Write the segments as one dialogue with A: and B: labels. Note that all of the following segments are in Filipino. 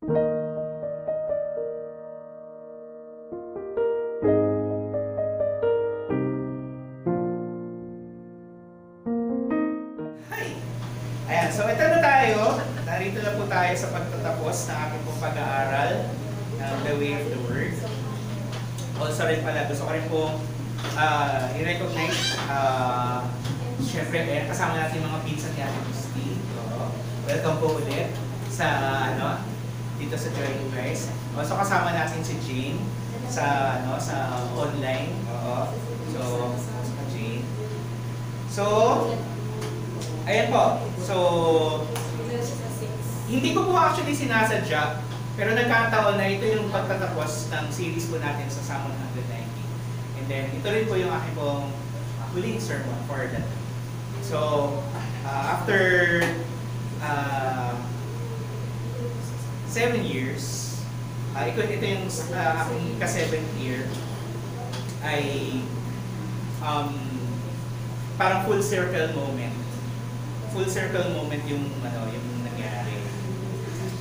A: Hi! Ayan, so ito na tayo. Narito na po tayo sa pagtatapos ng aking pong pag-aaral ng The Way of the Word. Also rin pala, gusto ko rin pong i-recognize, syempre, kasama natin mga pinsan ni Ate Christy. So, welcome po ulit sa, dito sa Joy in Christ. Also kasama natin si Jane sa, sa online. So, Jane. So, ayan po. So, hindi ko po actually sinasadya, pero nagkataon na ito yung pagtatapos ng series po natin sa Psalm 119. And then, ito rin po yung aking pong huling sermon for that. So, after 7 years, ito yung aking ka-7th year, ay parang full circle moment. Full circle moment yung nangyari.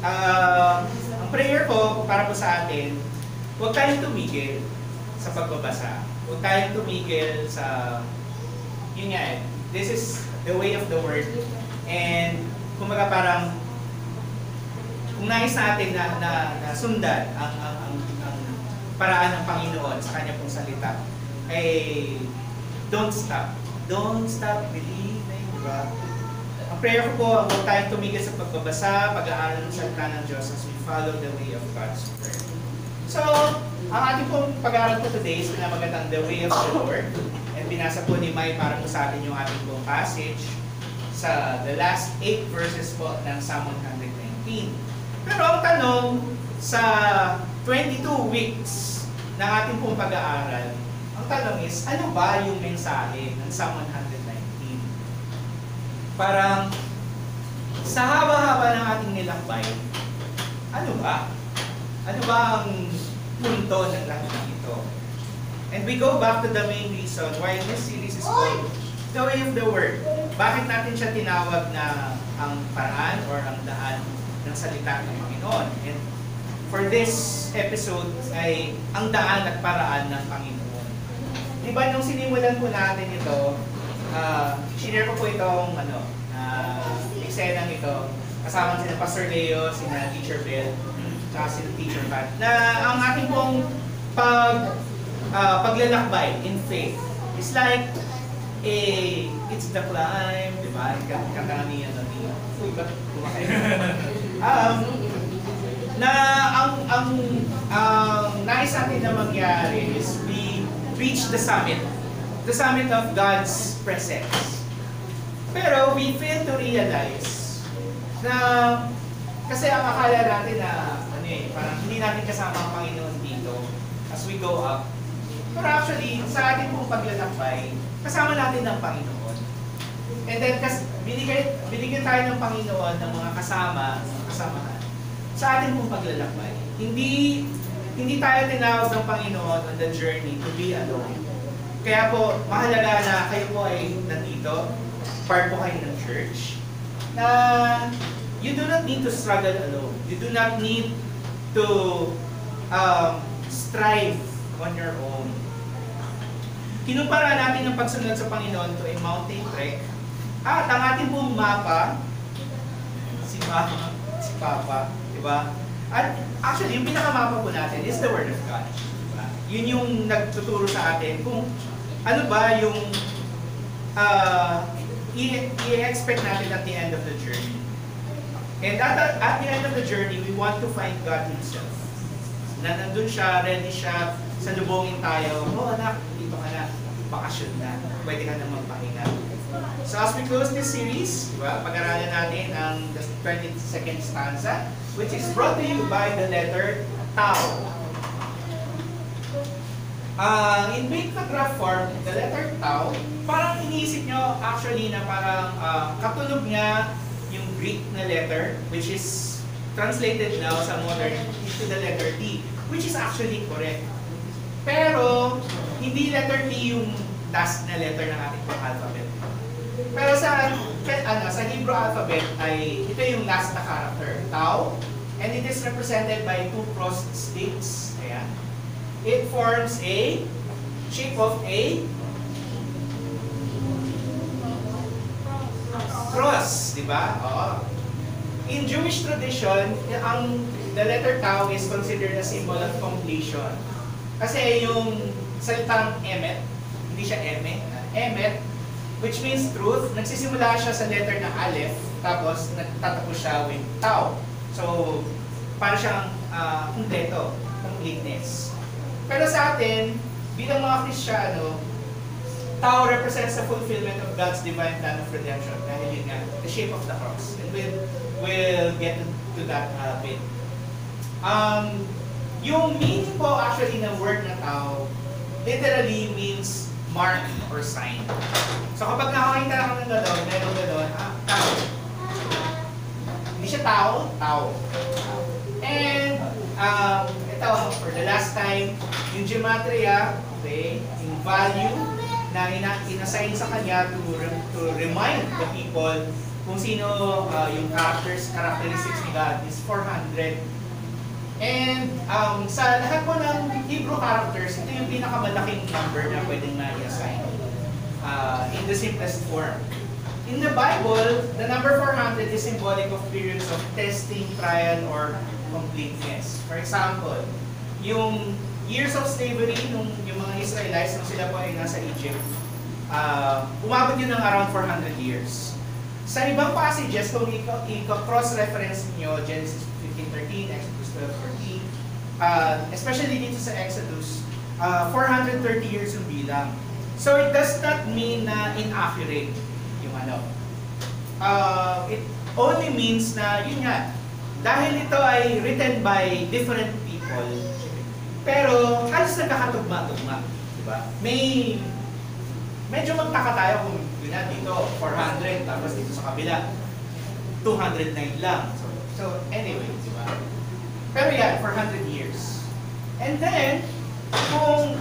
A: Ang prayer ko para po sa atin, huwag tayong tumigil sa pagbabasa. Huwag tayong tumigil sa, yun nga, this is the way of the word. And kumbaga parang, kung nais natin na sundan ang paraan ng Panginoon sa kanya pong salita, ay don't stop. Don't stop believing, diba? Ang prayer ko po, huwag tayong tumigil sa pagbabasa, pag-aaral ng salita ng Diyos as we follow the way of God's Word. So, ang ating pong pag-aaral po today is pinamagatang The Way of the Lord. And binasa po ni Mai para po sa atin yung ating pong passage sa the last 8 verses po ng Psalm 119. Pero ang tanong, sa 22 weeks ng ating pong pag-aaral, ang tanong is, ano ba yung mensahe ng Psalm 119? Parang, sa haba-haba ng ating nilakbay, ano ba? Ano ba ang punto ng lahat ng ito? And we go back to the main reason why this series is called The Way of the Word. Bakit natin siya tinawag na ang paraan or ang daan ng salita ng Panginoon? And for this episode ay ang daan at paraan ng Panginoon. Diba nung sinimulan po natin ito, share ko po itong eksenang ito. Kasama sila Pastor Leo, sina Teacher Bell, saka sila Teacher Pat. Na ang ating pong paglalakbay in faith is like it's the climb, di ba? Kanta ni uy, bakit kumakain? Na ang nais natin na mangyari is we reach the summit of God's presence. Pero we fail to realize na kasi ang akala natin na parang hindi natin kasama ang Panginoon dito as we go up. Pero actually, sa ating pong paglalakbay, kasama natin ng Panginoon. And then, binigyan tayo ng Panginoon ng mga kasamahan sa ating pong paglalakbay. Hindi tayo tinawag ng Panginoon on the journey to be alone. Kaya po, mahalaga na kayo po ay nandito, part po kayo ng church, na you do not need to struggle alone. You do not need to strive on your own. Kinumpara natin ang pagsunod sa Panginoon to a mountain trek. At ang ating pong mapa, si Papa, di ba? At actually, yung pinakamapa po natin is the Word of God. Diba? Yun yung nagtuturo sa atin kung ano ba yung i-expect natin at the end of the journey. And at the end of the journey, we want to find God Himself. Na nandun siya, ready siya, salubungin tayo. Oh anak, dito ka na, bakasyon na, pwede ka na magpahinga. So as we close this series, diba, pag-aralan natin ang the 22nd stanza, which is brought to you by the letter Tau. In Greek na graph form, the letter Tau, parang iniisip nyo actually na parang katulog niya yung Greek na letter, which is translated now sa modern into the letter T, which is actually correct. Pero, hindi letter T yung last na letter ng ating alphabet. Pero sa Hebrew alphabet ay ito yung last na character, Tau. and it is represented by two crossed sticks. Ayan. It forms a shape of a cross, di ba? Oo. In Jewish tradition, the letter tau is considered a symbol of completion. Kasi yung salitang emet, hindi siya eme, emet, which means truth, nagsisimula siya sa letter na aleph, tapos nagtatapos siya with tau. So, para siyang kumpleto, completeness. Pero sa atin, bilang mga Kristiyano, tau represents the fulfillment of God's divine plan of redemption. Dahil yun nga, the shape of the cross. And we'll get to that bit. Yung meaning po actually ng word na tau, literally means mark or sign. So kapag nakakita lang ng gano'n, meron gano'n, tau. Hindi siya tao, tau. And ito, for the last time, yung gematria, okay, yung value na inassign sa kanya to remind the people kung sino yung characteristics ni God is 400. And sa lahat po ng Hebrew characters, ito yung pinakamalaking number na pwedeng ma-assign in the simplest form. In the Bible, the number 400 is symbolic of periods of testing, trial, or completeness. For example, yung years of slavery, yung mga Israelites, nung sila po ay nasa Egypt, umabot yun ng around 400 years. Sa ibang passages, kung i-cross-reference niyo, Genesis 15:13, Exodus 12:14, especially dito sa Exodus, 430 years yung bilang. So it does not mean na inaccurate yung ano. It only means na, yun nga, dahil ito ay written by different people, pero halos nagkakatugma-tugma, di ba? Medyo magtaka tayo kung yun na, dito 400, tapos dito sa kabila 209 lang. So anyway, di ba? Pero yan, 400 years. And then, kung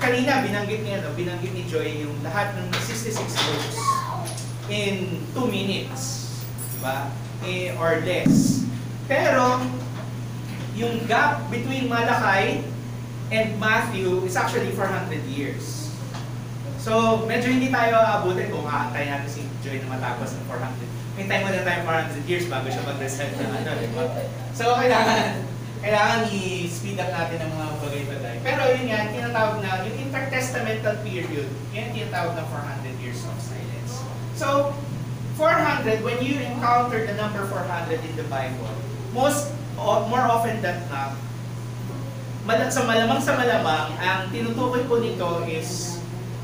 A: kanina binanggit ni Joy yung lahat ng 66 books in 2 minutes, di ba? Or less. Pero, yung gap between Malakay and Matthew is actually 400 years. So, medyo hindi tayo aabutin kung aantayin natin si Joy na matapos ng 400. May time mo na tayo 400 years bago siya mag-reset ng ano, di ba? So, kailangan i-speed up natin ang mga bagay-bagay. Pero yun nga, tinatawag na, yung intertestamental period, yan tinatawag na 400 years of silence. So, 400, when you encounter the number 400 in the Bible, more often than not, sa malamang, ang tinutukoy po nito is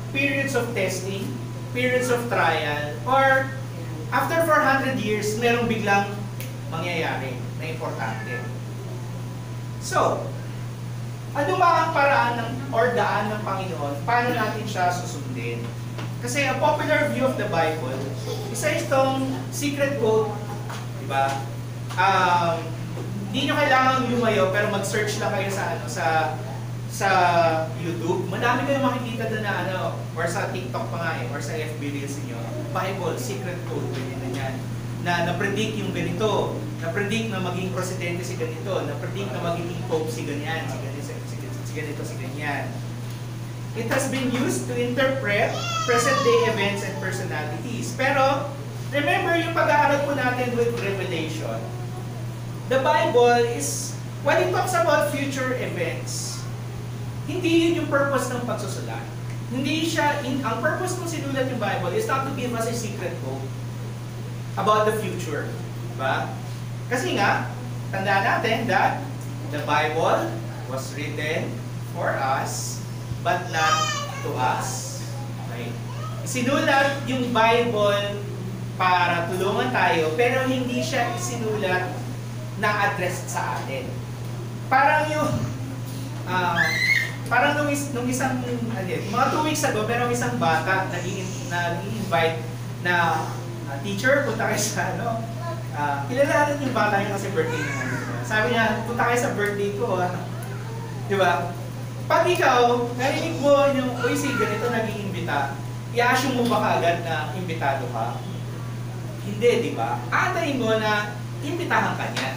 A: periods of testing, periods of trial, or after 400 years, merong biglang mangyayari na importante. So, ano ba ang paraan or daan ng Panginoon? Paano natin siya susundin? Kasi a popular view of the Bible, isa itong secret code, di ba? Hindi nyo kailangan lumayo, pero mag-search lang kayo sa YouTube. Madami kayo makikita doon na or sa TikTok pa nga or sa FB Reels niyo. Bible, secret code, ganyan na yan. Na-predict yung ganito, na-predict na maging presidente si ganito, na-predict na magiging pope si ganyan, si ganito, si ganyan. It has been used to interpret present-day events and personalities. Pero, remember yung pag-aaral po natin with Revelation, the Bible is, when it talks about future events, hindi yun yung purpose ng pagsusulat. Hindi siya, ang purpose ng sinulat yung Bible is not to give us a secret code about the future. Diba? Kasi nga, tandaan natin that the Bible was written for us, but not to us. Okay? Sinulat yung Bible para tulungan tayo, pero hindi siya isinulat na addressed sa atin. Parang yung nung isang mga 2 weeks ago, merong isang bata nag-invite na teacher, punta kayo sa kilalanan yung bata niya kasi birthday niya. Sabi niya, punta kayo sa birthday ko. Di ba? Pag ikaw, narinig mo yung, uy, si ganito nag-iimbita, i-assume mo ba kaagad na imbitado ka? Hindi, di ba? Aantayin mo na imbitahan ka niya.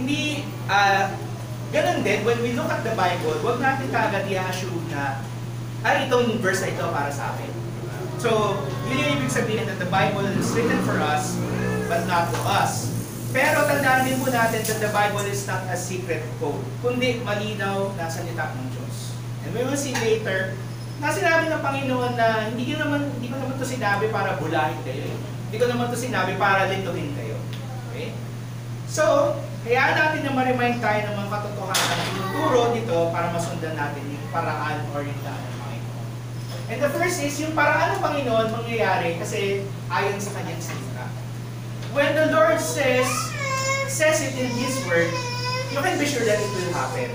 A: hindi, ganun din, when we look at the Bible, huwag natin kaagad i-assume na, itong verse na ito para sa akin. So, yun yung ibig sabihin that the Bible is written for us, but not to us. Pero tandaan din po natin that the Bible is not a secret code, kundi malinaw na salita ng Diyos. And we will see later, na sinabi ng Panginoon na hindi ko naman ito sinabi para bulahin kayo. Hindi ko naman ito sinabi para lituhin kayo. Okay? So, hayaan natin na ma-remind tayo ng mga katotohanan na tinuturo dito para masundan natin yung paraan or yung daan ng Panginoon. And the first is, yung paraan ng Panginoon mangyayari kasi ayon sa kanyang salita. When the Lord says it in His Word, you can be sure that it will happen.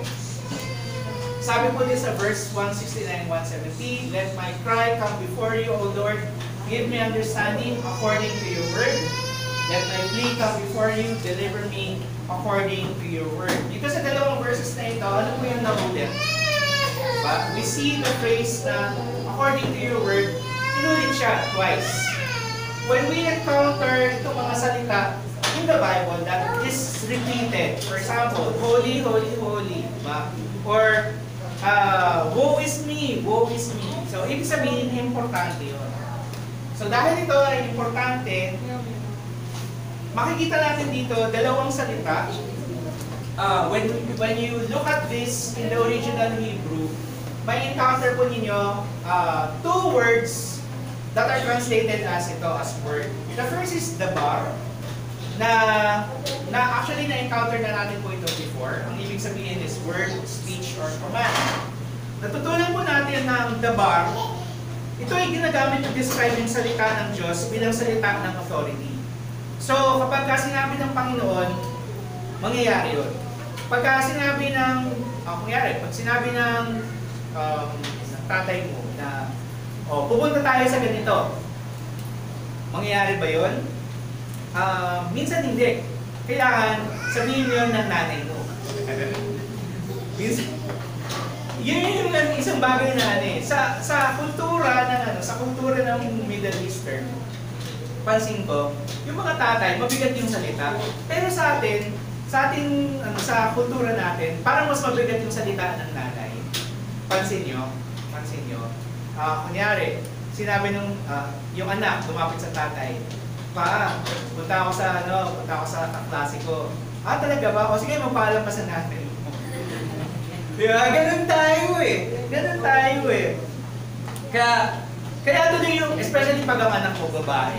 A: Sabi po din sa verse 169, 170, let my cry come before you, O Lord, give me understanding according to your word. Let my plea come before you, deliver me according to your word. Dito sa dalawang verses na ito, ano po yung naulit? But we see the phrase na according to your word, inulit siya twice. When we encounter itong mga salita in the Bible that is repeated, for example, holy, holy, holy, diba? Or woe is me, woe is me. So, ibig sabihin, importante yun. So, dahil ito ay importante, makikita natin dito, dalawang salita. When you look at this in the original Hebrew, may encounter po ninyo two words that are translated as ito, as word. The first is the bar, na actually na-encounter na natin po ito before. Ang ibig sabihin is word, speech, or command. Natutunan po natin ng the bar, ito ay ginagamit to describe yung salita ng Diyos bilang salita ng authority. So, kapag sinabi ng Panginoon, mangyayari yun. Pagka sinabi ng, pag sinabi ng tatay mo na, pupunta tayo sa ganito, mangyayari ba yun? Minsan hindi. Kailangan sabihin yun ng nanay mo. Minsan, yun yung isang bagay na sa kultura ng Middle Eastern, pansin ko, yung mga tatay, mabigat yung salita. Pero sa kultura natin, parang mas mabigat yung salita ng nanay. Pansin nyo? Kunyari, sinabi yung anak, lumapit sa tatay, punta ako sa kaklase ko. Talaga ba? O sige, magpaalam pa sa nanay mo. Diba? Ganun tayo eh. Kaya tuloy yung, especially pag ang anak mo babae,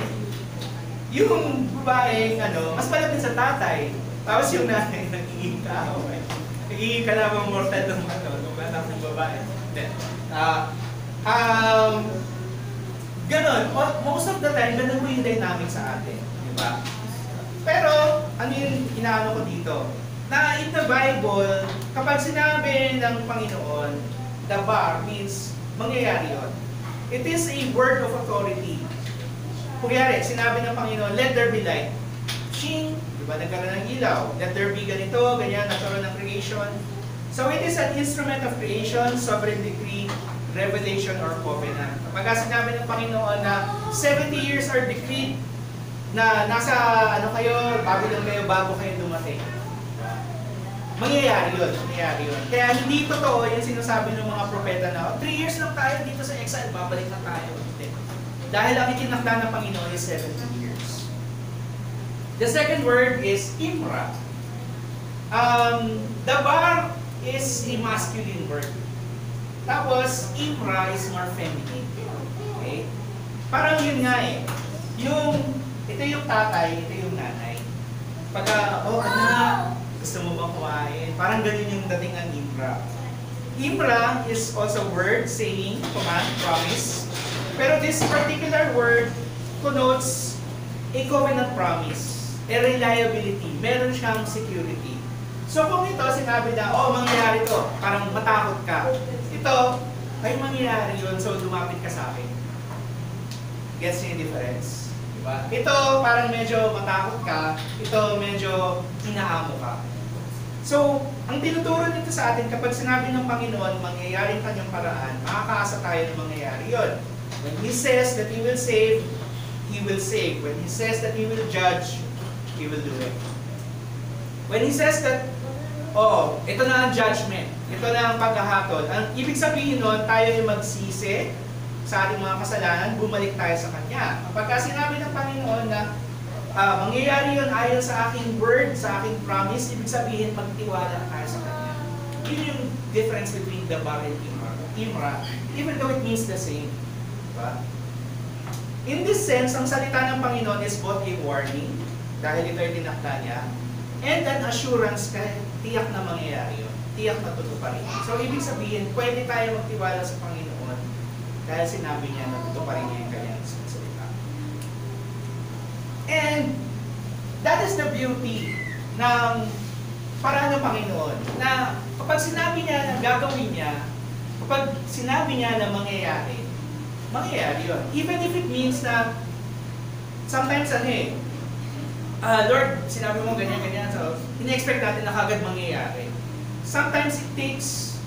A: yung babaeng mas malapit sa tatay. Tapos yung nanay, nagiging tao eh. Nagiging ka lamang mortal ng anak ng babae. Ganon. Most of the time, ganun po yung dynamic sa atin. Diba? Pero, ano yung inaano ko dito? Na in the Bible, kapag sinabi ng Panginoon, the bar means mangyayari yun. It is a word of authority. Kunyari, sinabi ng Panginoon, let there be light. Shing, diba, nagkaroon ng ilaw. Let there be ganito, ganyan, nagkaroon ng creation. So it is an instrument of creation, sovereign decree, revelation, or covenant. Kapag sinabi ng Panginoon na 70 years are decreed, na nasa bago kayo dumating. Mangyayari yun. Kaya hindi totoo yung sinasabi ng mga propeta na 3 years lang tayo dito sa exile, babalik na tayo. Hindi. Dahil ang itinakda ng Panginoon is 70 years. The second word is imra. The bar is a masculine word. Tapos, imra is more feminine. Okay? Parang yun nga eh. Ito yung tatay, ito yung nanay. Pagka, anak, gusto mo bang kumain? Parang ganun yung dating ng imra. Imra is also word, saying, command, promise. Pero this particular word connotes a covenant promise, a reliability. Meron siyang security. So kung ito, sinabi na, mangyayari to, parang matakot ka. Ito, ay mangyayari yun, so lumapit ka sa akin. Gets niyo yung difference? Diba? Ito, parang medyo matakot ka. Ito, medyo inaamo ka. So, ang tinuturo nito sa atin, kapag sinabi ng Panginoon, mangyayari ang kanyang paraan, makakaasa tayo na mangyayari yun. When He says that He will save, He will save. When He says that He will judge, He will do it. When He says that, oh, ito na ang judgment, ito na ang paghahatol, ang ibig sabihin nun, tayo ay magsisi sa ating mga kasalanan, bumalik tayo sa Kanya. Kapag sinabi ng Panginoon na mangyayari yun ayon sa aking word, sa aking promise, ibig sabihin magtiwala tayo sa Kanya. Yun yung difference between Dabar and Imra, even though it means the same. Diba? In this sense, ang salita ng Panginoon is both a warning, dahil ito ay tinakda niya, and an assurance kahit tiyak na mangyayari yun. Tiyak na tutuparin. So, ibig sabihin, pwede tayo magtiwala sa Panginoon dahil sinabi niya na tutuparin niya yung kanyang salita. And that is the beauty ng paraan ng Panginoon. Na kapag sinabi niya na gagawin niya, kapag sinabi niya na mangyayari, mangyayari yun. Even if it means na sometimes Lord, sinabi mo ganyan-ganyan, so ina-expect natin na kagad mangyayari. Sometimes it takes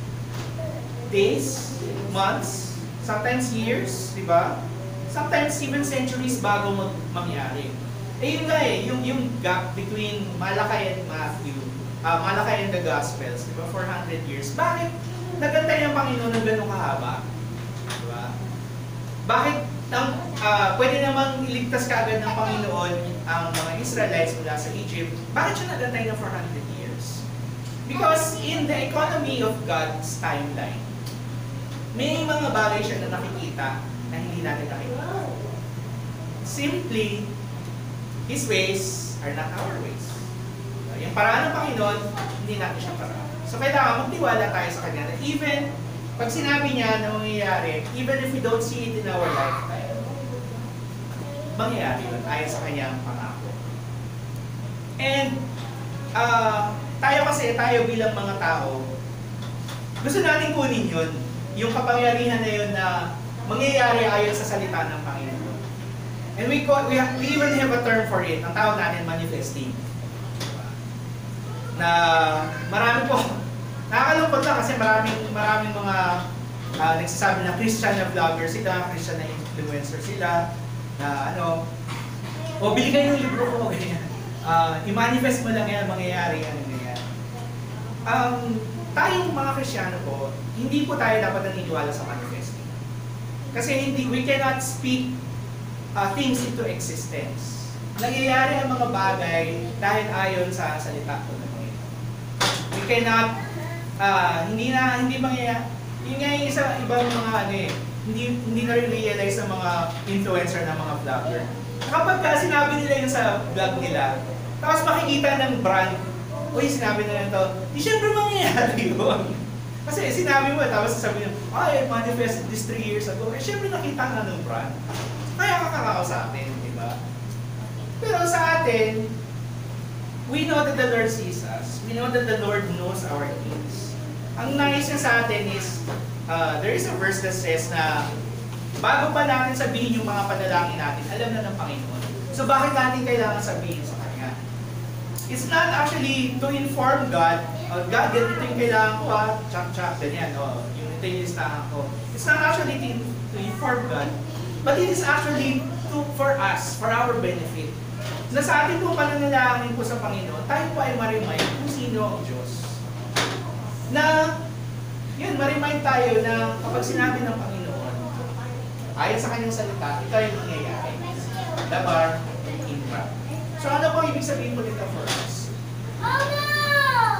A: days, months, sometimes years, di ba? Sometimes even centuries bago mangyari. Yun nga yung gap between Malakay and Matthew, Malakay and the Gospels, di ba? 400 years. Bakit nagantay ang Panginoon ng ganun kahaba? Di ba? Bakit pwede namang iligtas kaagad ng Panginoon ang mga Israelites mula sa Egypt? Bakit siya nagantay ng 400 years? Because in the economy of God's timeline, may mga bagay siya na nakikita na hindi natin nakikita. Simply, His ways are not our ways. Yung paraan ng Panginoon, hindi natin siya paraan. So kailangan magtiwala tayo sa Kanya na even pag sinabi niya na mangyayari, even if we don't see it in our lifetime, mangyayari yun ayon sa Kanyang pangako. And tayo bilang mga tao, gusto natin kunin yun, yung kapangyarihan na yun na mangyayari ayon sa salita ng Panginoon. And we even have a term for it, ang tawag natin manifesting. Na marami po, nakakalungkot lang kasi maraming mga nagsasabi na Christian na vlogger sila, Christian na influencer sila, na o bili kayo ng libro ko, ganyan. I-manifest mo lang yan, mangyayari yan, ganyan. Tayong mga Kristiyano po, hindi po tayo dapat naniniwala sa manifesting. Kasi we cannot speak things into existence. Nangyayari ang mga bagay dahil ayon sa salita ko ng Panginoon. We cannot, hindi mangyayari. Yun nga yung ibang mga hindi na-realize ng mga influencer na mga vlogger. Kapag sinabi nila yun sa vlog nila, tapos makikita ng brand, uy, sinabi nila ito, di syempre mangyayari yun. Kasi sinabi mo, tapos sasabihin nyo, I manifested this 3 years ago. Syempre nakita nga ng brand. Kaya kakakaw sa atin, di ba? Pero sa atin, we know that the Lord sees us. We know that the Lord knows our needs. Ang nais niya sa atin is, there is a verse that says na bago pa natin sabihin yung mga panalangin natin, alam na ng Panginoon. So bakit natin kailangan sabihin sa Kanya? It's not actually to inform God, God, ganito yung kailangan ko chak-chak, ganyan, yung ito yung listahan ko. It's not actually to inform God, but it is actually for us, for our benefit. Na sa ating po pananalangin po sa Panginoon, tayo po ay ma-remind kung sino ang Diyos. Na, yun, ma-remind tayo na kapag sinabi ng Panginoon, ayon sa Kanyang salita, ito ay mangyayari. Dabar and Imra. So ano po ibig sabihin po nito for us?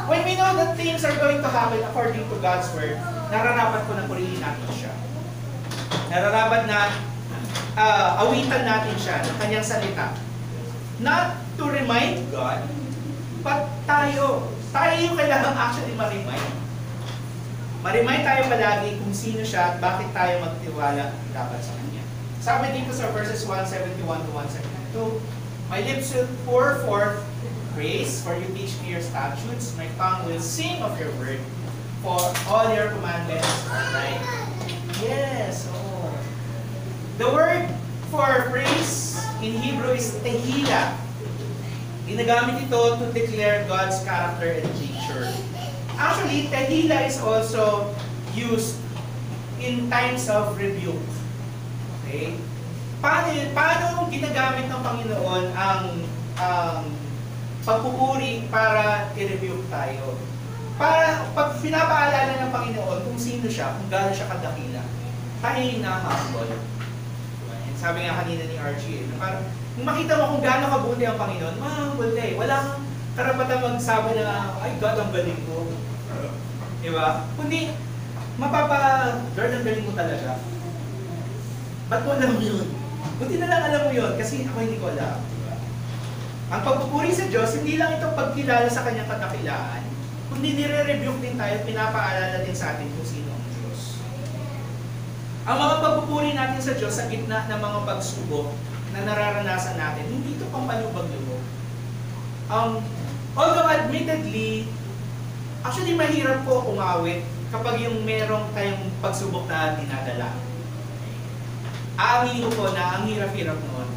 A: When we know that things are going to happen according to God's Word, nararapat po na purihin natin siya. Nararapat na awitan natin siya ng Kanyang salita. Not to remind God, but tayo yung kailangan actually ma-remind. Ma-remind tayo palagi kung sino siya at bakit tayo magtiwala dapat sa Kanya. Sabi dito sa verses 171 to 172, my lips will pour forth praise, for you teach me your statutes. My tongue will sing of your word, for all your commandments are right. Yes, oh. The word for praise in Hebrew is tehillah. Ginagamit ito to declare God's character and nature. Actually, tehillah is also used in times of rebuke. Okay? Paano ginagamit ng Panginoon ang pagpupuri para i-review tayo. Para pag pinapaalala ng Panginoon kung sino siya, kung gaano siya kadakila, tayo yung nakaka-humble. And sabi nga kanina ni Archie, parang kung makita mo kung gaano kabuti ang Panginoon, ma-humble ka eh. Wala kang karapatan magsabi na, ay God, ang galing ko. Diba? Kundi, Lord, ang galing mo talaga. Ba't mo alam yun? Buti na lang alam mo yun, kasi ako hindi ko alam. Diba? Ang pagpupuri sa Diyos, hindi lang itong pagkilala sa kanyang kadakilaan, kundi nire-rebuke din tayo, pinapaalala din sa atin kung sino ang Diyos. Ang mga pagpupuri natin sa Diyos sa gitna ng mga pagsubok na nararanasan natin, hindi ito pampalubag-lubog. Although admittedly, actually mahirap po umawit kapag yung merong tayong pagsubok na dinadala. Aaminin ko po na ang hirap-hirap noon.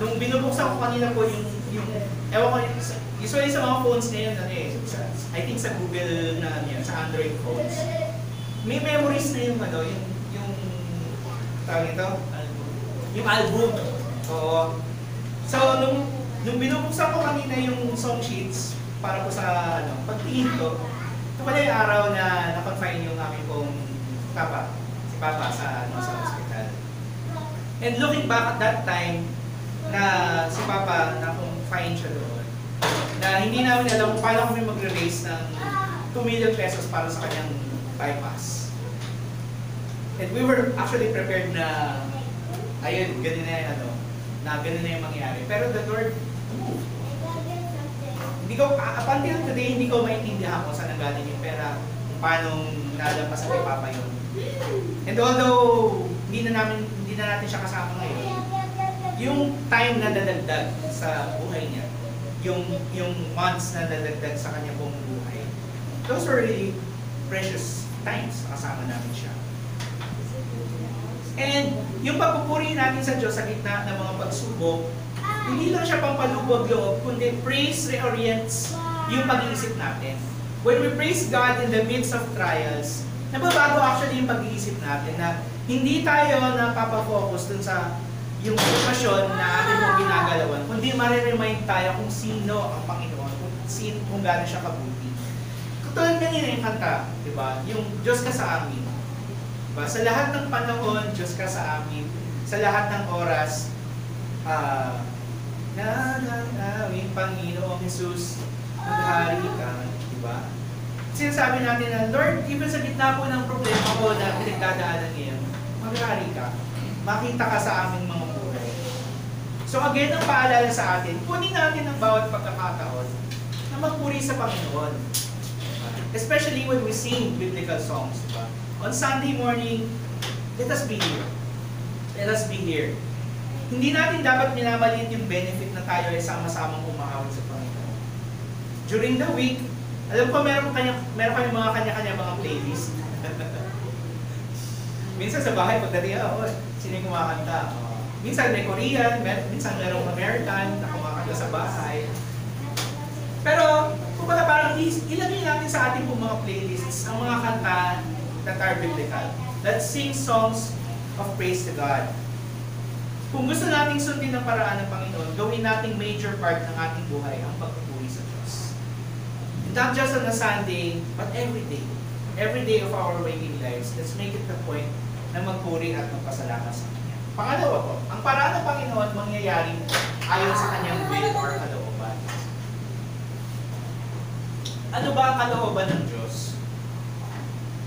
A: Nung binubuksan ko kanina po yung ewan ko, usually sa mga phones ngayon, I think sa Google na sa Android phones, may memories na yung tawag ito? Yung album. Oo. So, nung binubuksan ko kanina yung song sheets para po sa pagtingin ko, ito pala yung araw na na-confine yung aming pong si Papa sa hospital. And looking back at that time, na si Papa na-confine siya doon, na hindi namin alam kung paano kami magre-raise ng 2 million pesos para sa kanyang bypass. And we were actually prepared na, ayun, ganun na yung mangyari. Pero the Lord moved. Up until today, hindi ko maintindihan kung saan nanggaling yung pera, kung paano nalampasan kay Papa yun. And although hindi na natin siya kasama ngayon, yung time na dadagdag sa buhay niya, yung months na dadagdag sa kanya buong buhay, those were really precious times kasama namin siya. And yung pagpupuri natin sa Diyos sa gitna ng mga pagsubok, hindi lang siya pampalubog-loob, kundi praise reorients yung pag-iisip natin. When we praise God in the midst of trials, nababago actually yung pag-iisip natin na hindi tayo napapafocus dun sa yung sitwasyon na ating mong ginagalawan, kundi mariremind tayo kung sino ang Panginoon, kung gaano siya kabuti. Katulad kanina yung kanta, di ba? Yung Diyos ka sa amin. Diba? Sa lahat ng panahon, Diyos ka sa amin. Sa lahat ng oras, nananawin Panginoong Jesus, maghari ka. Diba? Sinasabi natin na, Lord, even sa gitna po ng problema ko na pinagdadaanan ngayon, maghari ka. Makita ka sa aming mga buhay. So again, ang paalala sa atin, kunin natin ang bawat pagkakataon na magpuri sa Panginoon. Especially when we sing biblical songs. Diba? On Sunday morning, let us be here. Let us be here. Hindi natin dapat minamaliit yung benefit na tayo ay sama-samang umahawit sa Panginoon. During the week, alam ko meron kayong mga kanya-kanya mga playlist. Minsan sa bahay, pagdating, sino yung kumakanta? Minsan may Korean, minsan merong American na kumakanta sa bahay. Pero, kung baga parang ilagay natin sa ating pong mga playlists ang mga kanta that are biblical. Let's sing songs of praise to God. Kung gusto nating sundin ang paraan ng Panginoon, gawin nating major part ng ating buhay ang pagpupuri sa Diyos. Not just on a Sunday, but every day. Every day of our waking lives, let's make it the point na magpuri at magpasalamat sa Kanya. Pangalawa po, ang paraan ng Panginoon mangyayari ayon sa Kanyang will or kalooban. Ano ba ang kalooban ng Diyos?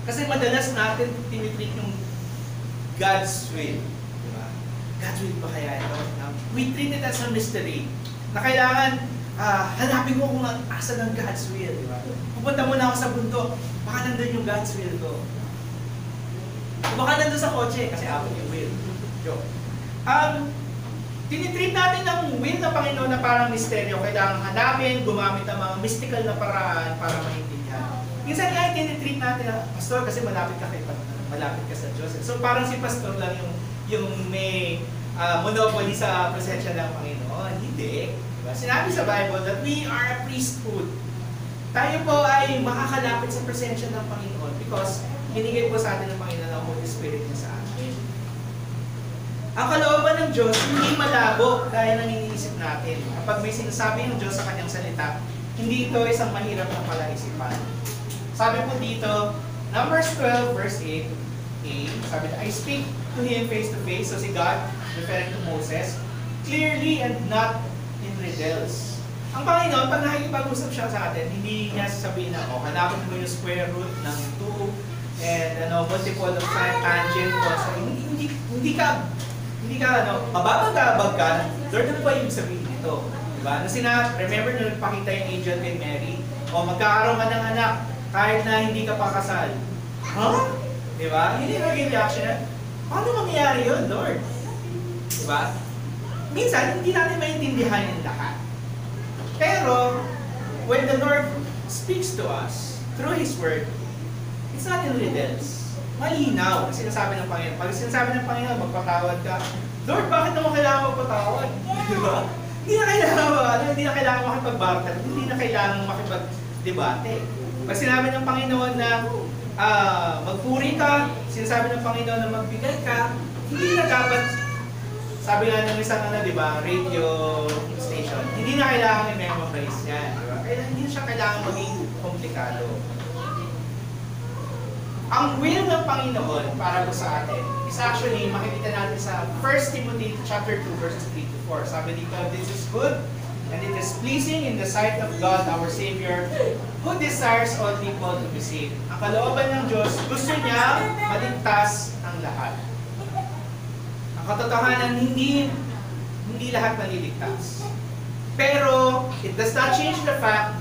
A: Kasi madalas natin tinitreat yung God's will. Diba? God's will ba kaya ito? We treat it as a mystery. Na kailangan hanapin mo kung asa ng God's will. Diba? Pupunta muna ako sa bundok. Baka nandun yung God's will ko. Baka nandun sa kotse kasi apat yung will. Joke. Tinitreat natin ang will ng Panginoon na parang misteryo. Kailangan hanapin, gumamit ng mga mystical na paraan para maintindihan. Minsan nga tinitreat natin, Pastor, kasi malapit ka sa Diyos. So parang si Pastor lang yung may monopoly sa presensya ng Panginoon. Hindi. Diba? Sinabi sa Bible that we are a priesthood. Tayo po ay makakalapit sa presensya ng Panginoon because binigay po sa atin ng Panginoon ang Holy Spirit niya sa atin. Ang kalooban ng Diyos, hindi malabo gaya ng iniisip natin. Kapag may sinasabi ng Diyos sa kanyang salita, hindi ito isang mahirap na palaisipan. Sabi po dito, Numbers 12 verse 8a, sabi na, I speak to him face to face, so si God, referring to Moses, clearly and not in riddles. Ang Panginoon, pag nakikipag-usap siya sa atin, hindi niya sasabihin na, hanapin mo yung square root ng 2 and multiple of tangent cos. Hindi ka mababagabag ka, Lord, ano ba yung sabihin nito? Diba? Remember na nagpakita yung angel kay Mary, magkakaroon ka ng anak kahit na hindi ka pa kasal. Huh? Diba? Hindi naging reaction na, paano mangyayari yun, Lord? Diba? Minsan, hindi natin maintindihan yung lahat. Pero, when the Lord speaks to us through His Word, it's not in riddles. Malinaw. Sinasabi ng Panginoon. Pag sinasabi ng Panginoon, magpatawad ka, Lord, bakit naman kailangan magpatawad? Diba? Hindi na kailangan makipag-barter. Hindi na kailangan makipag-debate. Pag sinabi ng Panginoon na magpuri ka, sinasabi ng Panginoon na magbigay ka, hindi na dapat, sabi nga ng isang radio station, hindi na kailangan i-memorize yan. Diba? Kaya hindi siya kailangan maging komplikado. Ang will ng Panginoon para po sa atin is actually makikita natin sa 1 Timothy chapter 2 verses 3 to 4. Sabi dito, this is good and it is pleasing in the sight of God our Savior who desires all people to be saved. Ang kalooban ng Diyos, gusto niya maligtas ang lahat. Ang katotohanan, hindi lahat maliligtas. Pero, it does not change the fact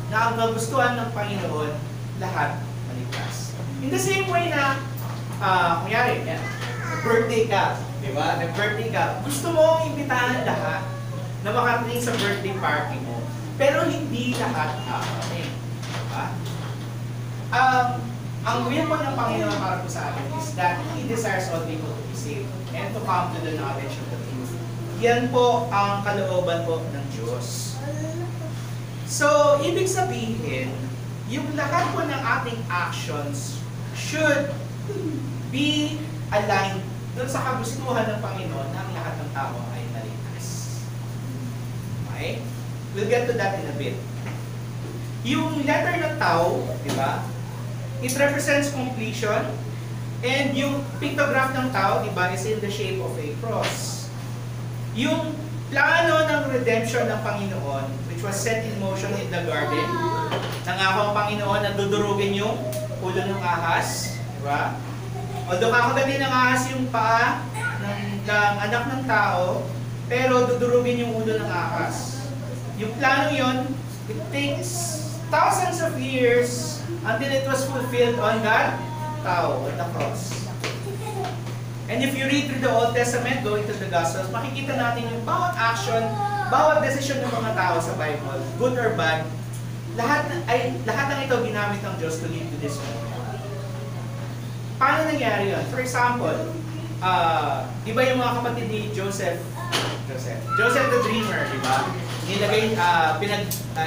A: na ang kagustuhan ng Panginoon, lahat maligtas. In the same way na, kunyari, birthday ka, di ba? Nag-birthday ka, gusto mo imbitahan lahat na makarating sa birthday party mo, pero hindi lahat kakaroon. Diba? Ang will po ng Panginoon para po sa atin is that He desires all people to be saved and to come to the knowledge of the truth. Yan po ang kalooban po ng Diyos. So, ibig sabihin, yung lahat po ng ating actions should be aligned doon sa kagustuhan ng Panginoon na ang lahat ng tao ay maligtas. Okay? We'll get to that in a bit. Yung letter ng tao, di ba? It represents completion. And yung pictograph ng tao, di ba, is in the shape of a cross. Yung plano ng redemption ng Panginoon, which was set in motion in the garden, nangako ang Panginoon na dudurugin yung ulo ng ahas, di ba? Although kakagatin ng ahas yung paa ng anak ng tao, pero dudurugin yung ulo ng ahas. Yung plano yon, it takes thousands of years until it was fulfilled on that tao, on the cross. And if you read through the Old Testament, going to the Gospels, makikita natin yung bawat action, bawat desisyon ng mga tao sa Bible, good or bad, lahat ng ito ginamit ng Diyos to lead to this moment. Paano nangyari yun? For example, di ba yung mga kapatid ni Joseph the Dreamer, di ba?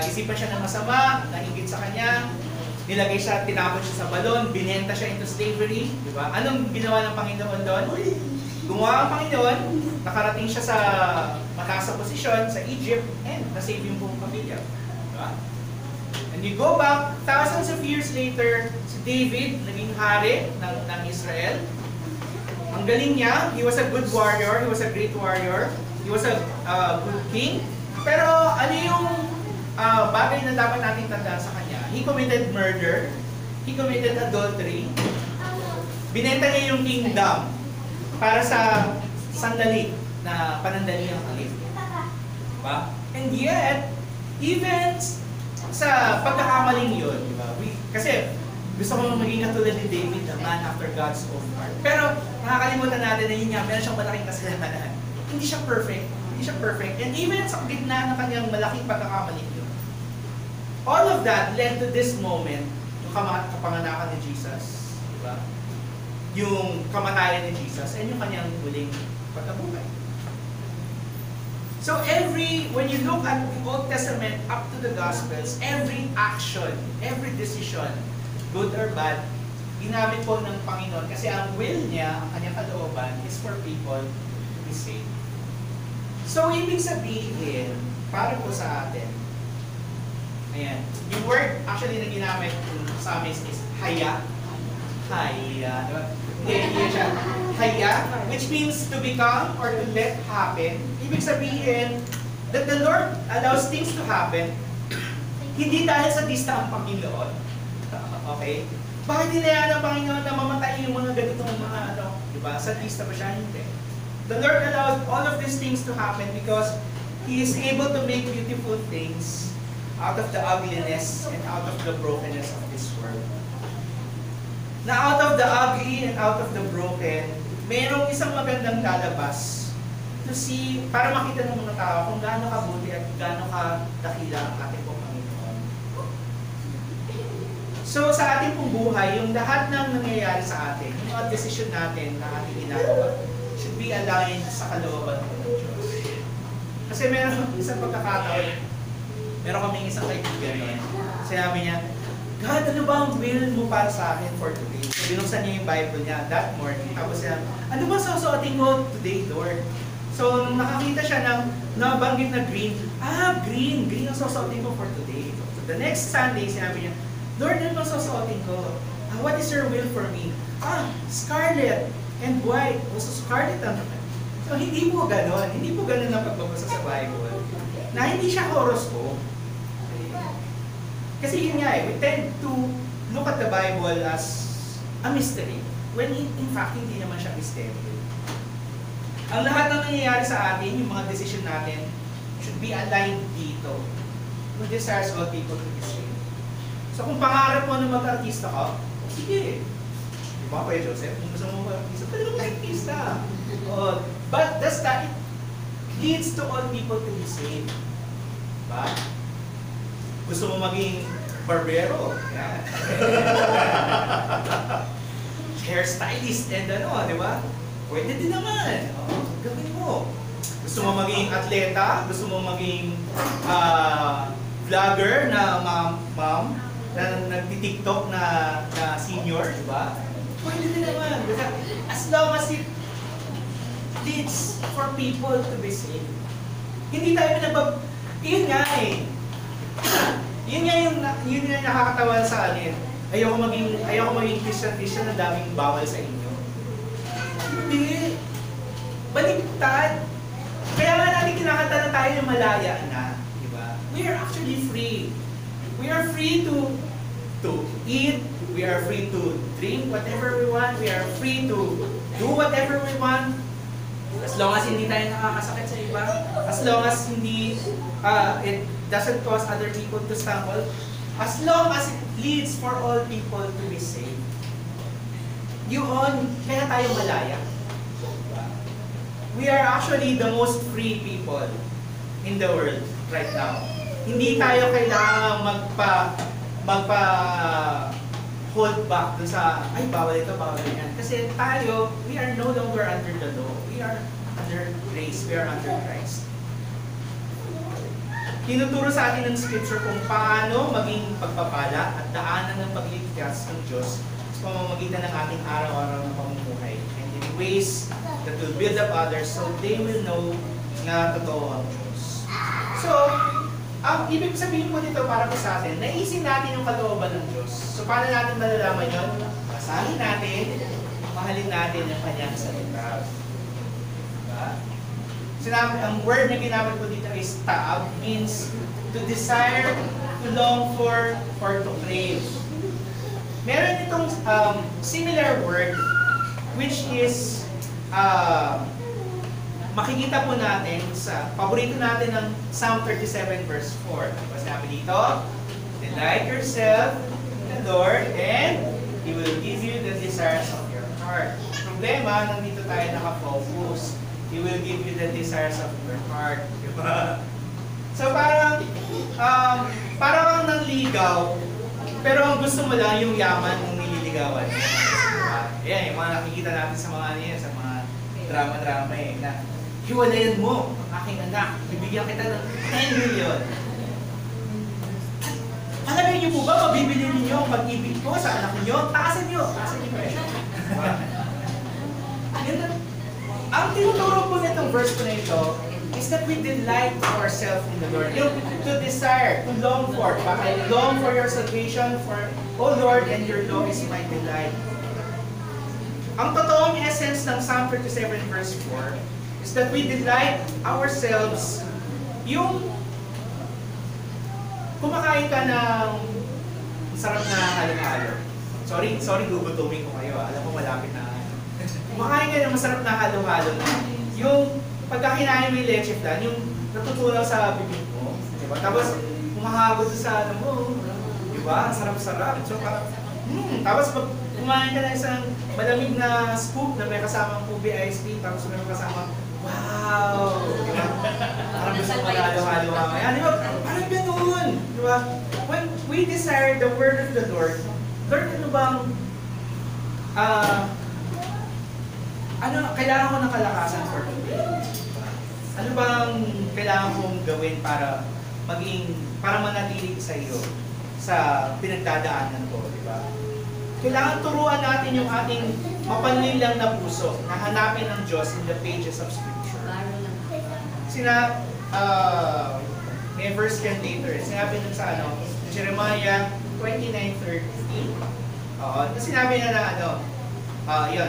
A: Isipan siya ng masama, nahigit sa kanya, nilagay siya, tinapon siya sa balon, binenta siya into slavery, di ba? Anong ginawa ng Panginoon doon? Gumawa ang Panginoon, nakarating siya sa mataas sa posisyon sa Egypt, and nasave yung buong pamilya. Di ba? And you go back, thousands of years later, si David, naging hari ng Israel. Ang galing niya, he was a good warrior, he was a great warrior, he was a good king. Pero ano yung bagay na dapat natin tandaan sa kanya? He committed murder, he committed adultery, binenta niya yung kingdom para sa sandali na panandali ang alip. Diba? And yet, even sa pagkakamaling yun, di ba? Kasi gusto ko maging katulad ni David, a man after God's own heart. Pero nakakalimutan natin na yun nga, meron siyang malaking kasalanan. Hindi siya perfect. And even sa gitna ng kanyang malaking pagkakamaling yun, all of that led to this moment, yung kapanganakan ni Jesus, di ba? Yung kamatayan ni Jesus, and yung kanyang huling pagkabuhay. So when you look at the Old Testament up to the Gospels, every action, every decision, good or bad, ginamit po ng Panginoon kasi ang will niya, ang kanyang kalooban, is for people be saved. So, ibig sabihin, para po sa atin, ayan, yung word actually na ginamit sa amin is haya. Haya. Diba? Hindi siya. Haya, which means to become or to let happen. Ibig sabihin that the Lord allows things to happen hindi dahil sa dista ang Panginoon. Okay? Bakit hinayaan ng Panginoon na mamatay yung mga ganitong mga ano? Diba? Sa dista ba siya? Hindi. The Lord allows all of these things to happen because He is able to make beautiful things out of the ugliness and out of the brokenness of this world. Na out of the ugly and out of the broken, mayroong isang magandang lalabas to see, para makita ng mga tao kung gaano kabuti at gaano kadakila ang ating pong Panginoon. So sa ating pong buhay, yung lahat ng nangyayari sa atin, yung mga decision natin na ating ginagawa, should be aligned sa kalooban po ng Diyos. Kasi meron isang pagkakataon, meron kaming isang kaibigan nun. Sinabi niya, God, ano ba ang will mo para sa akin for today? So, binuksan niya yung Bible niya that morning. Tapos siya, ano ba susuotin mo today, Lord? So, nung nakakita siya ng nabanggit na green, green ang susuotin ko for today. So, the next Sunday, sinabi niya, Lord, ano ba susuotin ko? What is your will for me? Scarlet and white. So, scarlet ang naman. So, hindi po ganon. Hindi po ganon ang pagbabasa sa Bible. Na hindi siya horoscope. Kasi yun nga we tend to look at the Bible as a mystery, when in fact, hindi naman siya mystery. Ang lahat ng nangyayari sa atin, yung mga decision natin, should be aligned dito. Who desires all people to be saved. So kung pangarap mo na mag-artista ka, sige. Di ba, Kuya Joseph? Kung gusto mo mag-artista, pwede mo mag-artista. But that's that, it leads to all people to be saved. Diba? Gusto mo maging barbero, yan. Hairstylist and ano, di ba? Pwede din naman. Gawin mo. Gusto mo maging atleta, gusto mo maging vlogger na ma'am, na nagti-TikTok na senior, di ba? Pwede din naman. As long as it leads for people to be saved. Hindi tayo yun nga yun nga yung nakakatawa sa akin. Ayoko maging Christian na daming bawal sa inyo. Hindi. Baligtad. Kaya nga natin kinakanta na tayo ng malaya na. Diba? We are actually free. We are free to eat. We are free to drink whatever we want. We are free to do whatever we want. As long as hindi tayo nakakasakit sa iba. As long as hindi it doesn't cause other people to stumble, as long as it leads for all people to be saved. Kaya tayo malaya. We are actually the most free people in the world right now. Hindi tayo kailangang hold back dun sa, bawal ito, bawal yan. Kasi tayo, we are no longer under the law. We are under grace. We are under Christ. Tinuturo sa atin ng Scripture kung paano maging pagpapala at daanan ng pagligtas ng Diyos sa pamamagitan ng ating araw-araw na pamumuhay. And in ways that will build up others so they will know na totoo ang Diyos. So, ang ibig sabihin po dito para po sa atin, naisin natin yung kalooban ng Diyos. So, paano natin malalaman yun? Basahin natin, mahalin natin yung kanyang salita. Diba? Ang word na ginamit ko dito is ta'ab, means to desire, to long for, or to crave. Meron itong similar word which is makikita po natin sa paborito natin ng Psalm 37 verse 4. Sabi dito, delight yourself in the Lord and He will give you the desires of your heart. Problema, nandito tayo nakafocus. He will give you the desires of your heart. Diba? So parang kang nangligaw, pero ang gusto mo lang yung yaman ng nililigawan. Diba? Yan, yung mga nakikita natin sa mga sa mga drama-drama na hiwalayan mo ang aking anak, bibigyan kita ng 10 million. Alam niyo po ba, mabibili ninyo ang pag-ibig ko sa anak niyo? Taasan niyo presyo. Ang tinuturo po nitong verse po na ito is that we delight ourselves in the Lord. Yung to desire, to long for. I long for your salvation, for, O Lord, and your law is my delight. Ang totoong essence ng Psalm 37 verse 4 is that we delight ourselves. Yung kumakain ka ng sarap na halo-halo. Sorry, gugutumin ko kayo. Alam ko malapit na. Kumakain ka ng masarap na halo-halo na. Yung pagkakinain mo yung leche flan, yung natutunaw sa bibig mo. Diba? Tapos, kumahagod sa ano mo. Diba? Sarap-sarap. So, parang, tapos pag kumain ka na isang malamig na scoop na may kasamang ube iced tea, tapos may kasamang, wow! Diba? Parang gusto mo halo-halo mamaya. Diba? Parang ganun! Diba? When we desire the word of the Lord, Lord, ano bang, kailangan ko ng kalakasan for today? Ano bang kailangan kong gawin para manatili sa iyo sa pinagdadaanan ko, di ba? Kailangan turuan natin yung ating mapanlilang na puso na hanapin ng Diyos in the pages of Scripture. May verse can later. Sinabi nun sa Jeremiah 29:30. Sinabi na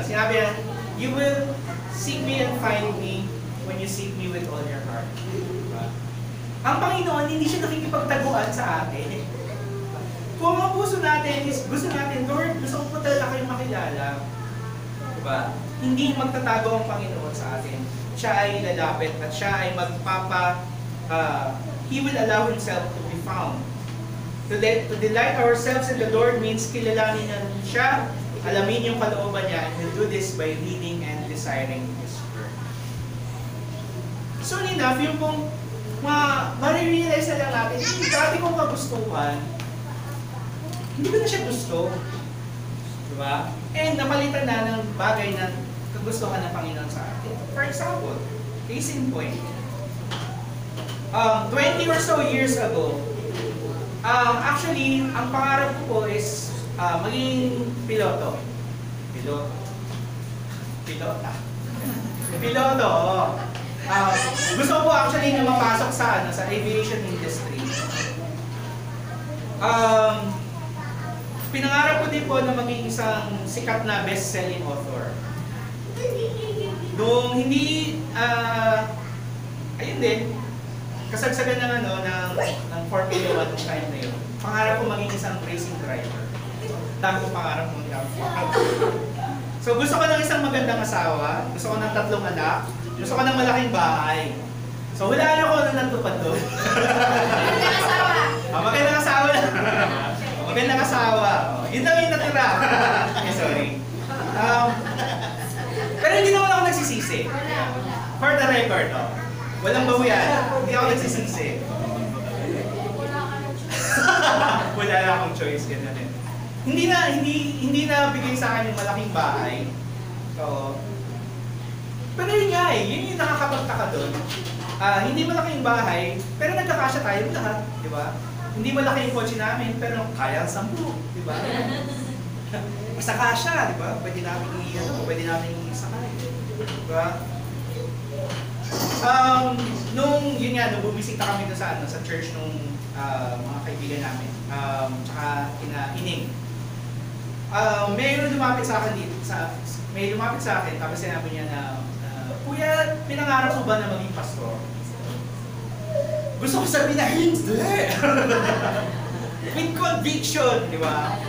A: sinabi na, you will seek me and find me when you seek me with all your heart. Diba? Ang Panginoon, hindi siya nakikipagtaguan sa atin. Kung ang puso natin is, gusto natin, Lord, gusto ko po talaga kayong makilala. Diba? Hindi magtatago ang Panginoon sa atin. Siya ay lalapit at siya ay He will allow Himself to be found. To delight ourselves in the Lord means kilalanin natin siya, alamin yung kalooban niya, and we'll do this by reading and desiring His Word. Soon enough, yung pong marirealize na lang natin, yung dati kong kagustuhan, hindi ko na siya gusto. Diba? And napalitan na ng bagay na kagustuhan ng Panginoon sa atin. For example, case in point, 20 or so years ago, actually, ang pangarap ko po is maging piloto. Pilota. Piloto. Gusto ko po actually na mapasok sa aviation industry. Pinangarap ko din po na maging isang sikat na best-selling author. Nung hindi, ayun din, kasagsagan ng Formula 1 nung time na yun. Pangarap ko maging isang racing driver. Dami kong pangarap mo. So gusto ko ng isang magandang asawa, gusto ko ng 3 anak, gusto ko ng malaking bahay. So hulaan ako na natupad doon.
B: Magandang asawa.
A: Magandang asawa na. Magandang asawa. Yun lang yung natira. Sorry. Pero hindi naman ako nagsisisi. For the record, walang bawian. Hindi ako nagsisisi. Wala na akong choice. Ganun eh. Hindi na bigay sa akin yung malaking bahay. So, pero yun nga yun yung nakakapagtaka doon. Hindi malaking bahay, pero nagkakasya tayo lahat, di ba? Hindi malaki yung kotse namin, pero kaya ang 10, di ba? Basta kasya, di ba? Pwede namin isakay, di ba? Nung bumisita kami doon sa church nung mga kaibigan namin, tsaka Ining. May lumapit sa akin tapos sinabi niya na, Kuya, pinangarap mo ba na maging pastor? Gusto ko sabihin na hindi! With conviction, di ba?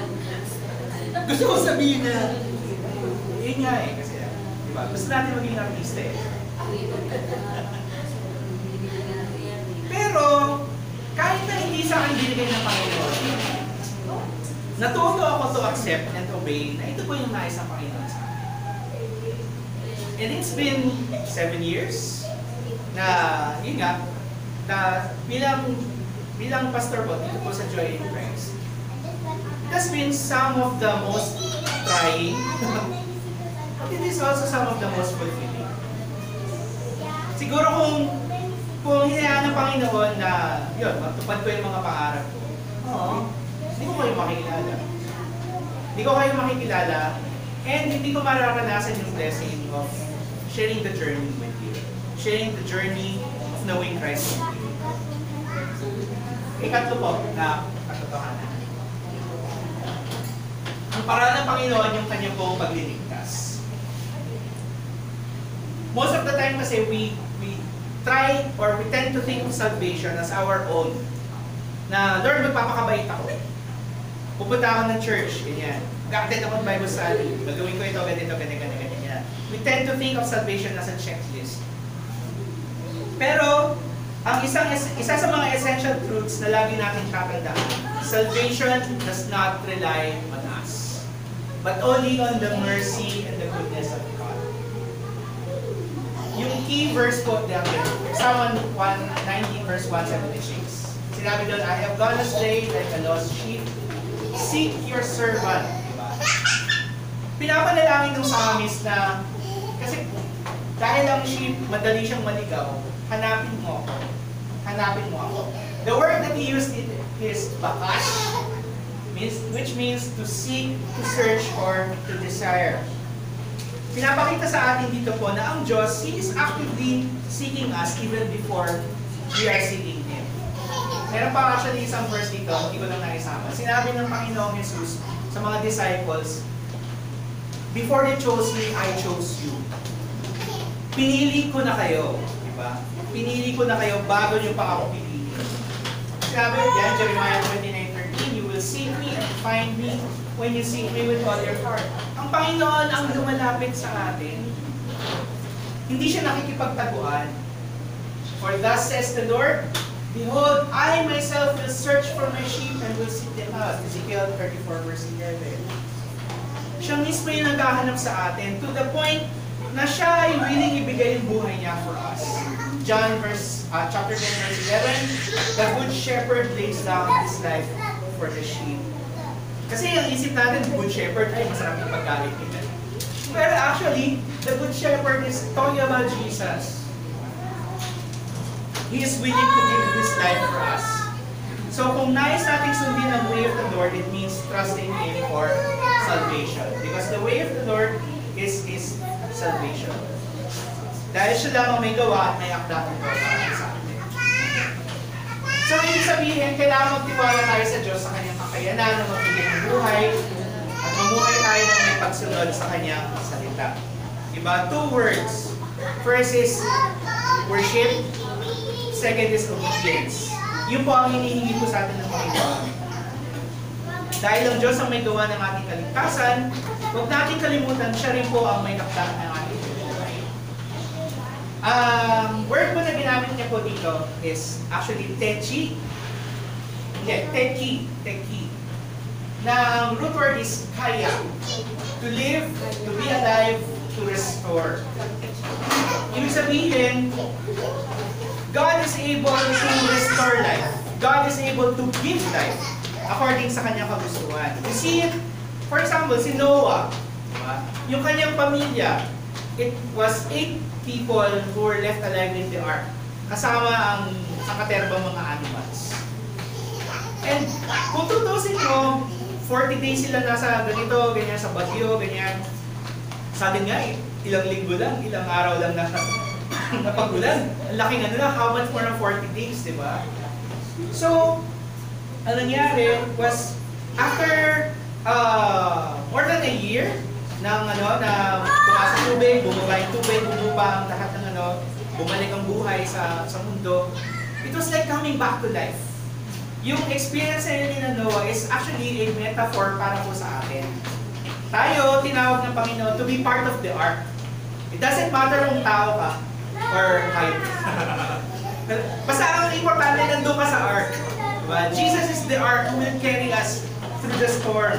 A: Gusto ko sabihin na, yun nga kasi, di ba? Gusto natin maging artista eh. Pero, kahit na hindi sa akin binigay ng Panginoon, natuto ako to accept and obey na ito po yung nais ng Panginoon sa akin. And it's been 7 years na, yun nga, na bilang pastor po dito po sa Joy in Christ. It has been some of the most trying, but it is also some of the most fulfilling. Siguro kung hinayaan ng Panginoon na, yun, matupad ko yung mga pangarap ko, hindi ko kayo makikilala. Hindi ko kayo makikilala, and hindi ko mararanasan yung blessing of sharing the journey with you. Sharing the journey of knowing Christ with you. Ikatlo po na katotohanan. Ang paraan ng Panginoon yung kanya pong pagliligtas. Most of the time kasi we try or we tend to think of salvation as our own. Na, Lord, magpapakabait ako. Pupunta ako ng church, ganyan. Mag-attend ako ng Bible study. Gagawin ko ito, ganito, ganyan. We tend to think of salvation as a checklist. Pero, ang isa sa mga essential truths na lagi natin tatandaan, salvation does not rely on us, but only on the mercy and the goodness of God. Yung key verse po natin, Psalm 119 verse 176. Sinabi doon, I have gone astray like a lost sheep. Seek your servant. Diba? Pinapanalangin ng psalmist na, kasi dahil ang sheep, madali siyang maligaw, hanapin mo ako. Hanapin mo ako. The word that he used is bakash, which means to seek, to search, or to desire. Pinapakita sa atin dito po na ang Diyos, He is actively seeking us even before we are seeking Him. Meron pa actually isang verse dito, hindi ko lang naisama. Sinabi ng Panginoong Jesus sa mga disciples, before they chose me, I chose you. Pinili ko na kayo. Diba? Pinili ko na kayo bago nyo pa ako pinili. Sinabi yan, Jeremiah 29:13, you will seek me and find me when you seek me with all your heart. Ang Panginoon ang lumalapit sa atin. Hindi siya nakikipagtaguan. For thus says the Lord, behold, I myself will search for my sheep and will seek them out. Ezekiel 34 verse 11. Siya mismo yung naghahanap sa atin to the point na siya ay willing ibigay yung buhay niya for us. John chapter 10 verse 11, the good shepherd lays down his life for the sheep. Kasi yung isip natin, good shepherd, ay masarap yung pagkain nila. Pero actually, the good shepherd is talking about Jesus. He is willing to give His life for us. So kung nais natin sundin ang way of the Lord, it means trusting Him for salvation. Because the way of the Lord is His salvation. Dahil siya lamang may gawa at may akda ng gawa sa atin. So, ibig sabihin, kailangan magtiwala tayo sa Diyos sa Kanyang kakayanan na magbigay ng buhay at mamuhay tayo ng may pagsunod sa Kanyang salita. Diba? Two words. First is worship. Second is obedience. Yun po ang hinihingi po sa atin ng Panginoon. Dahil ang Diyos ang may gawa ng ating kaligtasan, huwag natin kalimutan, siya rin po ang may nakda ng ating buhay. Word po na ginamit niya po dito is actually techi. Hindi, teki. Na ang root word is kaya. To live, to be alive, to restore. Ibig sabihin, God is able to restore life. God is able to give life according sa kanyang kagustuhan. You see it, for example, si Noah, diba? Yung kanyang pamilya, it was 8 people who were left alive in the ark, kasama ang katerbang mga animals. And kung tutusin mo, 40 days sila nasa ganito, ganyan sa bagyo, ganyan. Sa atin nga, ilang linggo lang, ilang araw lang napagulan. Ang laking ano na, how much more than 40 days, di ba? So, ang nangyari was, after more than a year, na tumaas ang tubig, bumaba yung tubig, bumaba ang lahat ng bumalik ang buhay sa mundo. It was like coming back to life. Yung experience ni Noah is actually a metaphor para po sa atin. Tayo, tinawag ng Panginoon to be part of the ark. It doesn't matter kung tao ka or hayop. Basta ang importante, nandun ka sa ark. Diba? Jesus is the ark who will carry us through the storm.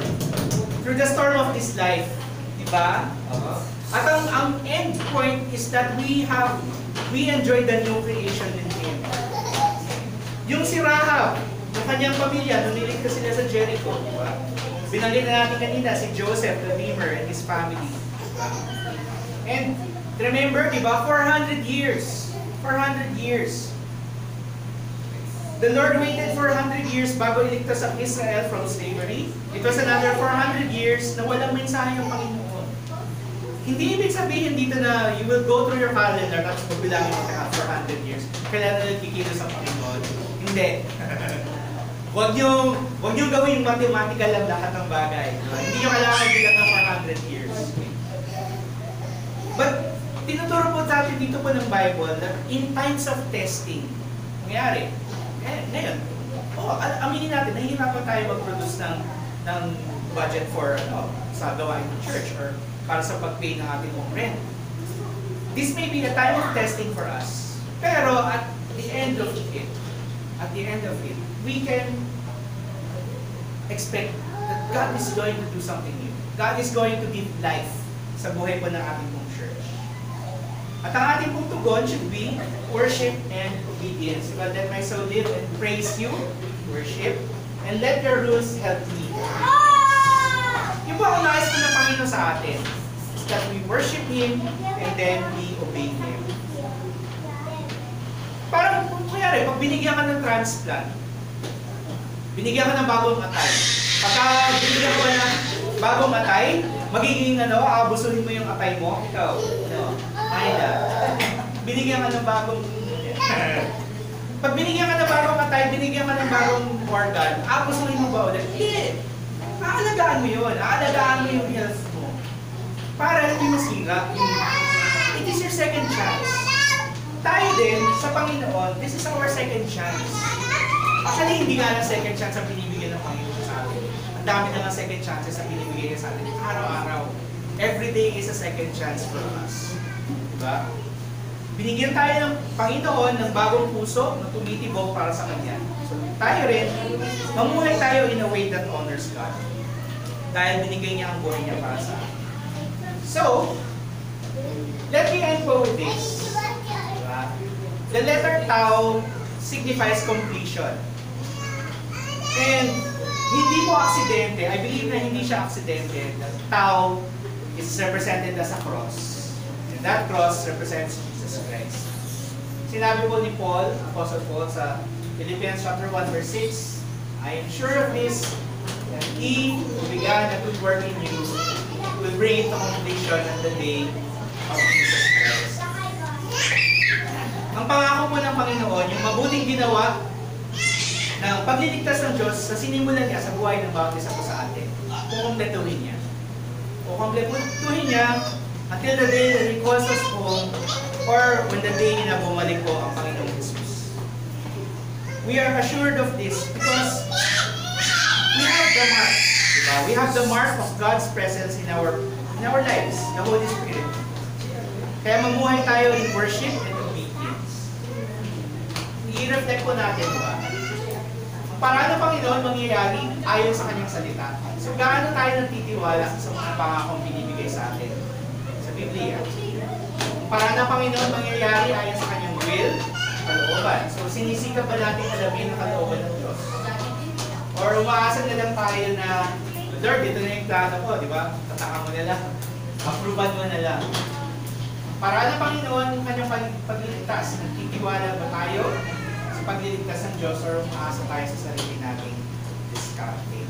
A: Through the storm of this life. Diba? At ang end point is that we enjoy the new creation in Him. Yung si Rahab, yung kanyang pamilya, nung niligtas sila sa Jericho, diba? Binanggit na natin kanina si Joseph, the dreamer, and his family. Diba? And remember, diba, 400 years. 400 years. The Lord waited 400 years bago iligtas ang Israel from slavery. It was another 400 years na walang mensahe ang Panginoon. Hindi ibig sabihin dito na you will go through your calendar tapos magbilangin mo ka for 100 years. Kailangan na nagkikilos sa Panginoon. Hindi. Huwag niyo gawin mathematical lang lahat ng bagay. Hindi niyo kailangan bilang ng 100 years. But, tinuturo po natin dito po ng Bible na in times of testing, nangyari. Ngayon, aminin natin, nahihirapan tayo mag-produce ng budget for sa gawain ng church or para sa pag-pay ng ating own rent. This may be a time of testing for us. Pero at the end of it, we can expect that God is going to do something new. God is going to give life sa buhay po ng ating pong church. At ang ating pong tugon should be worship and obedience. But let my soul live and praise you, worship, and let your rules help me. Yung po ang nais po ng Panginoon sa atin is that we worship Him and then we obey Him. Parang kung kaya pag binigyan ka ng transplant, binigyan ka ng bagong atay. Pagka binigyan ka ng bagong atay, magiging aabusuhin mo yung atay mo. Ikaw, Ayla. Binigyan ka ng bagong... Pag binigyan ka ng bagong atay, binigyan ka ng bagong organ, aabusuhin mo ba ulit? Hindi. Aalagaan mo yun. Aalagaan mo yung health mo. Para hindi masira. It is your second chance. Tayo din, sa Panginoon, this is our second chance. Actually, hindi nga lang second chance ang binibigyan ng Panginoon sa atin. Ang dami na nga second chances ang binibigay niya sa atin. Araw-araw. Every day is a second chance for us. Diba? Binigyan tayo ng Panginoon ng bagong puso na tumitibok para sa Kanya. So, tayo rin, mamuhay tayo in a way that honors God. Dahil binigay niya ang buhay niya para sa atin. So, let me end po with this. Diba? The letter tau signifies completion. And hindi po aksidente. I believe na hindi siya aksidente. The tau is represented as a cross. And that cross represents Jesus Christ. Sinabi po ni Paul, Apostle Paul sa Philippians chapter 1 verse 6, I am sure of this, that He who began a good work in you will bring it to completion at the day of Jesus Christ. Ang pangako po ng Panginoon, yung mabuting ginawa ng pagliligtas ng Diyos sa sinimulan niya sa buhay ng bawat isa po sa atin, kukumpletuhin niya. Kukumpletuhin niya until the day that He calls us home or when the day na bumalik po ang Panginoong Jesus. We are assured of this because we have the mark. Diba? We have the mark of God's presence in our lives, the Holy Spirit. Kaya mamuhay tayo in worship and obedience. I-reflect po natin ba? Ang paraan ng Panginoon mangyayari ayon sa Kanyang salita. So gaano tayo nagtitiwala sa mga pangakong binibigay sa atin sa Biblia? Ang paraan ng Panginoon mangyayari ayon sa Kanyang will, kalooban. So sinisikap ba natin alamin ang kalooban ng Diyos? Or umaasa na lang tayo na, Lord, ito na yung plano ko, di ba? Tataka mo na lang. Approvean mo na lang. Para ng Panginoon, yung kanyang pagliligtas, nagtitiwala ba tayo sa pagliligtas ng Diyos or umaasa tayo sa sarili nating diskarte?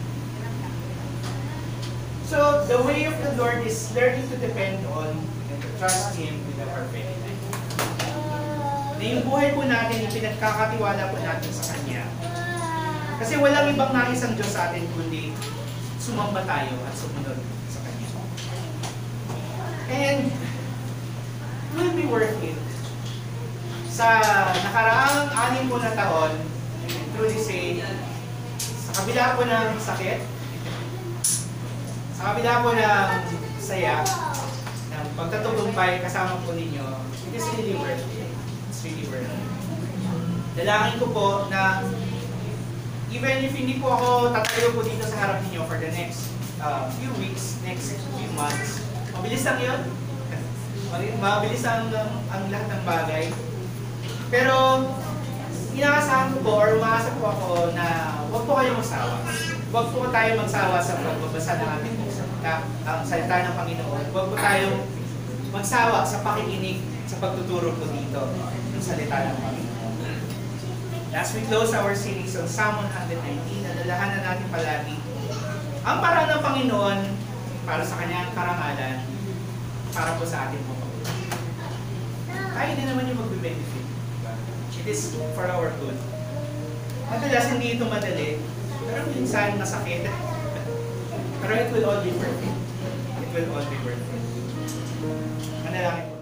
A: So, the way of the Lord is learning to depend on and to trust Him with our faith. Na yung buhay po natin, yung pinagkakatiwala po natin sa Kanya. Kasi walang ibang nais ang Diyos sa atin kundi sumamba tayo at sumunod sa Kanya. And will be worth it. Sa nakaraang 6 na taon, I can truly say, sa kabila po ng sakit, sa kabila po ng saya, ng pagtatagumpay kasama po ninyo, it is really worth it. It's really worth it. Dalangin ko po na even if hindi po ako tatayo po dito sa harap ninyo for the next few weeks, next few months, mabilis lang yun. Mabilis ang lahat ng bagay. Pero, inaasahan ko po or umaasa po ako na huwag po kayong magsawa. Huwag po tayo magsawa sa pagbabasa ng ating ang salita ng Panginoon. Huwag po tayong magsawa sa pakikinig sa pagtuturo po dito ng salita ng Panginoon. As we close our series on Psalm 119, nalalahanan natin palagi ang paraan ng Panginoon para sa kanyang karangalan para po sa atin po mabuti. Tayo din naman yung magbe-benefit. Diba? It is for our good. Madalas hindi ito madali, pero minsan masakit. Pero it will all be worth it. It will all be worth it. Manalangin po.